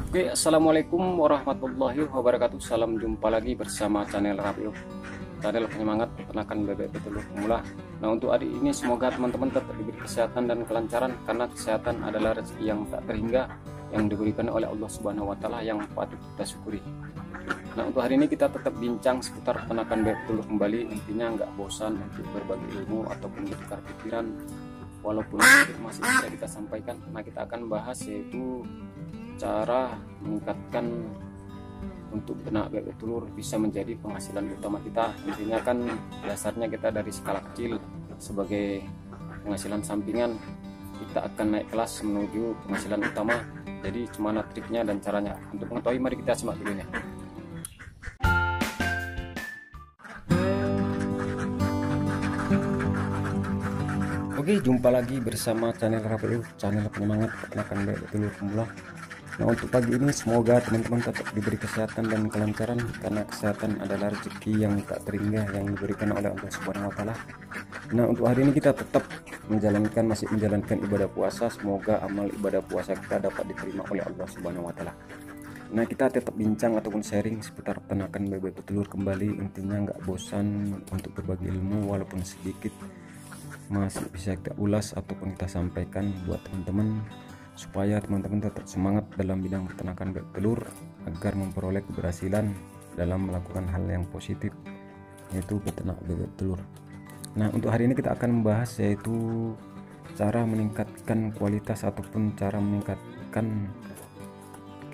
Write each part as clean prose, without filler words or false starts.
Oke, assalamualaikum warahmatullahi wabarakatuh. Salam jumpa lagi bersama channel Rapio, channel penyemangat peternakan bebek petelur pemula. Nah, untuk hari ini semoga teman-teman tetap diberi kesehatan dan kelancaran, karena kesehatan adalah rezeki yang tak terhingga yang diberikan oleh Allah Subhanahu wa Ta'ala, yang patut kita syukuri. Nah, untuk hari ini kita tetap bincang seputar peternakan bebek petelur kembali. Intinya nggak bosan untuk berbagi ilmu ataupun bertukar pikiran, walaupun masih bisa kita sampaikan. Nah, kita akan bahas yaitu cara meningkatkan untuk beternak bebek telur bisa menjadi penghasilan utama kita. Intinya kan dasarnya kita dari skala kecil sebagai penghasilan sampingan, kita akan naik kelas menuju penghasilan utama. Jadi gimana triknya dan caranya? Untuk mengetahui, mari kita simak videonya. Oke, jumpa lagi bersama channel Rapio, channel penyemangat peternakan bebek telur pemula. Nah, untuk pagi ini semoga teman-teman tetap diberi kesehatan dan kelancaran, karena kesehatan adalah rezeki yang tak terhingga yang diberikan oleh Allah Subhanahu wa Ta'ala. Nah, untuk hari ini kita tetap masih menjalankan ibadah puasa. Semoga amal ibadah puasa kita dapat diterima oleh Allah Subhanahu wa Ta'ala. Nah, kita tetap bincang ataupun sharing seputar peternakan bebek petelur kembali. Intinya nggak bosan untuk berbagi ilmu, walaupun sedikit masih bisa kita ulas ataupun kita sampaikan buat teman-teman, supaya teman-teman tetap semangat dalam bidang peternakan bebek telur agar memperoleh keberhasilan dalam melakukan hal yang positif, yaitu peternak bebek telur. Nah, untuk hari ini kita akan membahas yaitu cara meningkatkan kualitas ataupun cara meningkatkan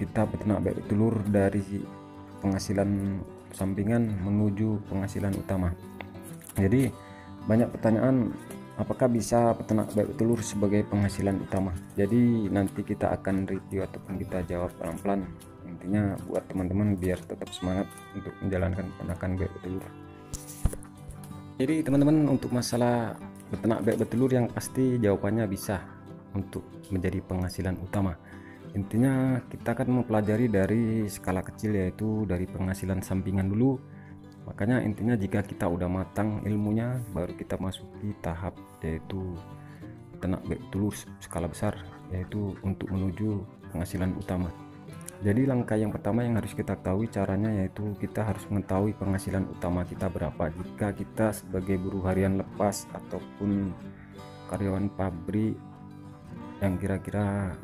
kita peternak bebek telur dari penghasilan sampingan menuju penghasilan utama. Jadi banyak pertanyaan, apakah bisa peternak bebek telur sebagai penghasilan utama? Jadi nanti kita akan review ataupun kita jawab pelan-pelan. Intinya buat teman-teman biar tetap semangat untuk menjalankan peternakan bebek telur. Jadi teman-teman, untuk masalah peternak bebek telur yang pasti jawabannya bisa untuk menjadi penghasilan utama. Intinya kita akan mempelajari dari skala kecil, yaitu dari penghasilan sampingan dulu. Makanya intinya jika kita udah matang ilmunya, baru kita masuki tahap yaitu peternak bebek telur skala besar, yaitu untuk menuju penghasilan utama. Jadi langkah yang pertama yang harus kita ketahui caranya, yaitu kita harus mengetahui penghasilan utama kita berapa. Jika kita sebagai buruh harian lepas ataupun karyawan pabrik yang kira-kira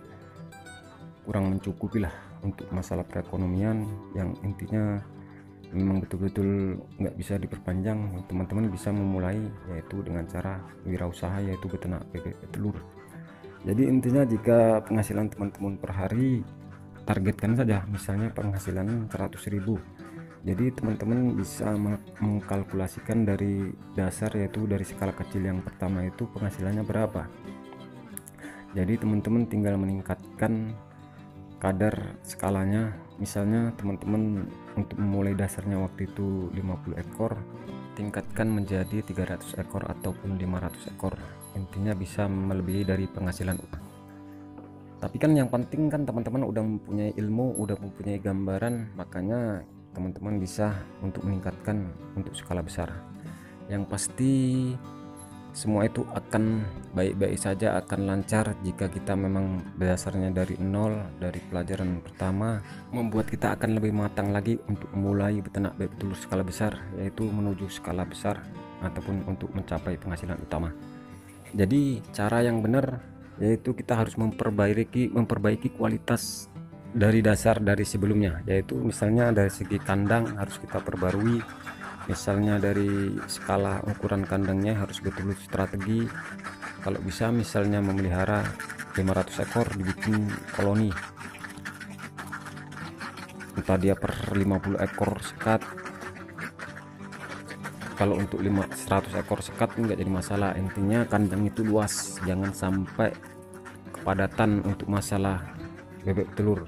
kurang mencukupi lah untuk masalah perekonomian, yang intinya memang betul-betul nggak bisa diperpanjang, teman-teman bisa memulai yaitu dengan cara wirausaha, yaitu peternak bebek telur. Jadi intinya jika penghasilan teman-teman per hari, targetkan saja misalnya penghasilan 100.000. Jadi teman-teman bisa mengkalkulasikan dari dasar, yaitu dari skala kecil yang pertama itu penghasilannya berapa. Jadi teman-teman tinggal meningkatkan kadar skalanya. Misalnya teman-teman untuk memulai dasarnya waktu itu 50 ekor, tingkatkan menjadi 300 ekor ataupun 500 ekor. Intinya bisa melebihi dari penghasilan utama. Tapi kan yang penting kan teman-teman udah mempunyai ilmu, udah mempunyai gambaran, makanya teman-teman bisa untuk meningkatkan untuk skala besar. Yang pasti semua itu akan baik-baik saja, akan lancar jika kita memang dasarnya dari nol, dari pelajaran pertama, membuat kita akan lebih matang lagi untuk mulai beternak bebek telur skala besar, yaitu menuju skala besar ataupun untuk mencapai penghasilan utama. Jadi cara yang benar yaitu kita harus memperbaiki kualitas dari dasar dari sebelumnya, yaitu misalnya dari segi kandang harus kita perbarui. Misalnya dari skala ukuran kandangnya harus betul strategi. Kalau bisa misalnya memelihara 500 ekor, dibikin koloni, entah dia per 50 ekor sekat. Kalau untuk 100 ekor sekat enggak jadi masalah. Intinya kandang itu luas, jangan sampai kepadatan untuk masalah bebek telur,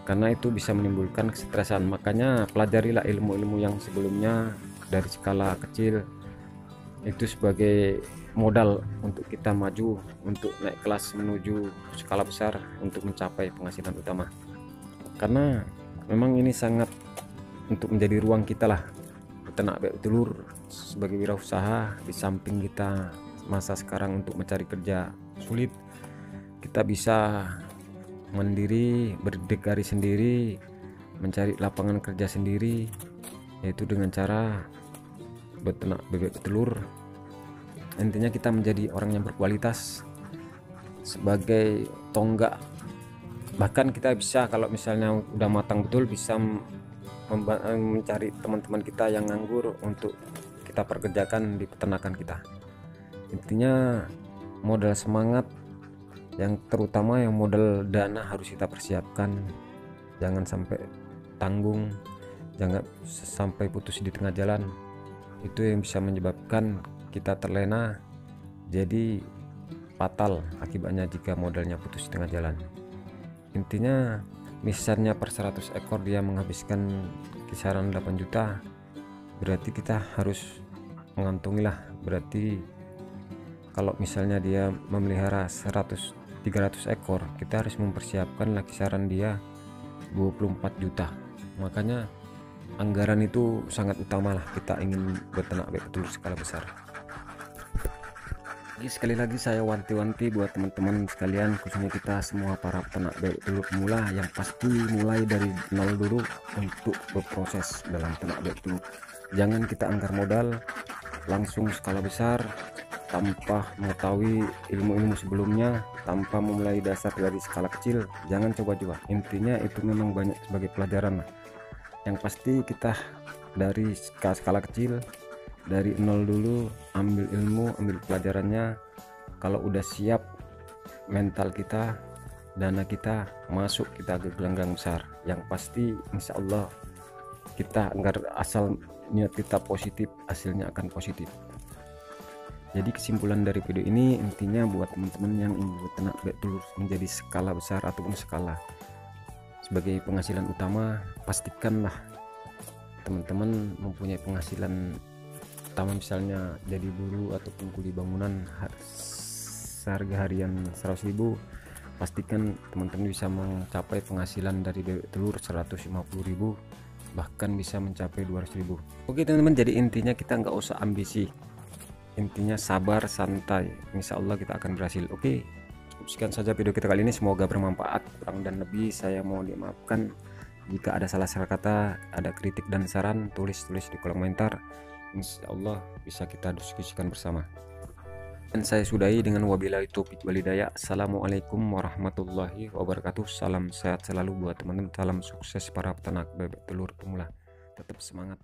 karena itu bisa menimbulkan kesetresan. Makanya pelajarilah ilmu-ilmu yang sebelumnya dari skala kecil, itu sebagai modal untuk kita maju untuk naik kelas menuju skala besar untuk mencapai penghasilan utama. Karena memang ini sangat untuk menjadi ruang kita lah, peternak bebek telur sebagai wirausaha. Di samping kita masa sekarang untuk mencari kerja sulit, kita bisa mandiri, berdikari sendiri, mencari lapangan kerja sendiri, yaitu dengan cara beternak bebek telur. Intinya kita menjadi orang yang berkualitas sebagai tonggak. Bahkan kita bisa, kalau misalnya udah matang betul, bisa mencari teman-teman kita yang nganggur untuk kita perkerjakan di peternakan kita. Intinya modal semangat, yang terutama yang modal dana harus kita persiapkan. Jangan sampai tanggung, jangan sampai putus di tengah jalan. Itu yang bisa menyebabkan kita terlena, jadi fatal akibatnya jika modalnya putus di tengah jalan. Intinya misalnya per 100 ekor dia menghabiskan kisaran 8 juta, berarti kita harus mengantongilah. Berarti kalau misalnya dia memelihara 300 ekor, kita harus mempersiapkan kisaran dia 24 juta. Makanya anggaran itu sangat utama lah kita ingin beternak bebek telur skala besar. Sekali lagi saya wanti-wanti buat teman-teman sekalian, khususnya kita semua para peternak bebek telur pemula, yang pasti mulai dari nol dulu untuk berproses dalam ternak bebek telur. Jangan kita anggar modal langsung skala besar tanpa mengetahui ilmu-ilmu sebelumnya, tanpa memulai dasar dari skala kecil. Jangan coba-coba. Intinya itu memang banyak sebagai pelajaran. Yang pasti kita dari skala kecil, dari nol dulu, ambil ilmu, ambil pelajarannya. Kalau udah siap mental kita, dana kita masuk, kita ke gelanggang besar. Yang pasti insya Allah kita anggar, asal niat kita positif, hasilnya akan positif. Jadi kesimpulan dari video ini, intinya buat teman-teman yang ingin beternak bebek telur menjadi skala besar ataupun skala sebagai penghasilan utama, pastikanlah teman-teman mempunyai penghasilan utama, misalnya jadi buruh ataupun kuli bangunan harga harian 100.000. Pastikan teman-teman bisa mencapai penghasilan dari bebek telur 150.000, bahkan bisa mencapai 200.000. Oke teman-teman, jadi intinya kita nggak usah ambisi, intinya sabar, santai, insya Allah kita akan berhasil. Oke, cukup sekian saja video kita kali ini, semoga bermanfaat. Kurang dan lebih saya mohon dimaafkan. Jika ada salah kata, ada kritik dan saran, tulis di kolom komentar. Insya Allah bisa kita diskusikan bersama. Dan saya sudahi dengan wabillahi taufiq walhidayah. Assalamualaikum warahmatullahi wabarakatuh. Salam sehat selalu buat teman-teman, salam sukses para peternak bebek telur pemula. Tetap semangat.